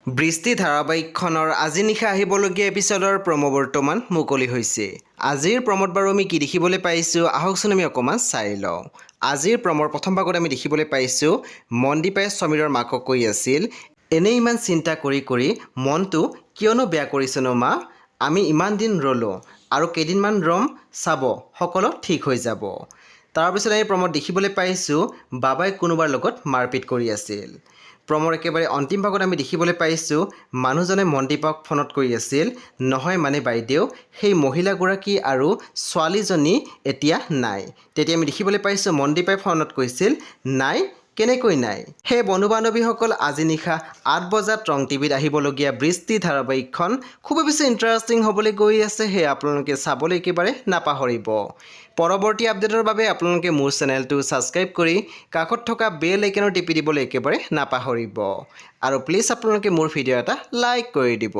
বৃষ্টি ধাৰাবাহিকখনৰ আজি নিশা আহিবলগীয়া এপিছডৰ প্ৰমো বৰ্তমান মুকলি হৈছে। আজিৰ প্ৰমোত বাৰু আমি কি দেখিবলৈ পাইছোঁ আহকচোন আমি অকণমান চাই লওঁ। আজিৰ প্ৰমৰ প্ৰথম ভাগত আমি দেখিবলৈ পাইছোঁ মনদীপাই সমীৰৰ মাকক কৈ আছিল, এনেই ইমান চিন্তা কৰি মনটো কিয়নো বেয়া কৰিছেনো মা? আমি ইমান দিন ৰ'লোঁ আৰু কেইদিনমান ৰ'ম, চাব সকলো ঠিক হৈ যাব। তাৰপিছত আমি প্ৰমোত দেখিবলৈ পাইছোঁ বাবাই কোনোবাৰ লগত মাৰপিট কৰি আছিল। প্ৰমৰ একেবাৰে অন্তিম ভাগত আমি দেখিবলৈ পাইছোঁ মানুহজনে মনদীপক ফোনত কৈ আছিল, নহয় মানে বাইদেউ সেই মহিলাগৰাকী আৰু ছোৱালীজনী এতিয়া নাই। তেতিয়া আমি দেখিবলৈ পাইছোঁ মনদীপাই ফোনত কৈছিল, নাই কেনেকৈ নাই? সেই বন্ধু বান্ধৱীসকল আজি নিশা 8 বজাত ৰং টিভিত আহিবলগীয়া বৃষ্টি ধাৰাবাহিকখন খুবেই বেছি ইণ্টাৰেষ্টিং হ'বলৈ গৈ আছে। সেয়ে আপোনালোকে চাবলৈ একেবাৰে নাপাহৰিব। পৰৱৰ্তী আপডেটৰ বাবে আপোনালোকে মোৰ চেনেলটো ছাবস্ক্ৰাইব কৰি কাষত থকা বেল আইকনৰ টিপি দিবলৈ একেবাৰে নাপাহৰিব। আৰু প্লিজ আপোনালোকে মোৰ ভিডিঅ' এটা লাইক কৰি দিব।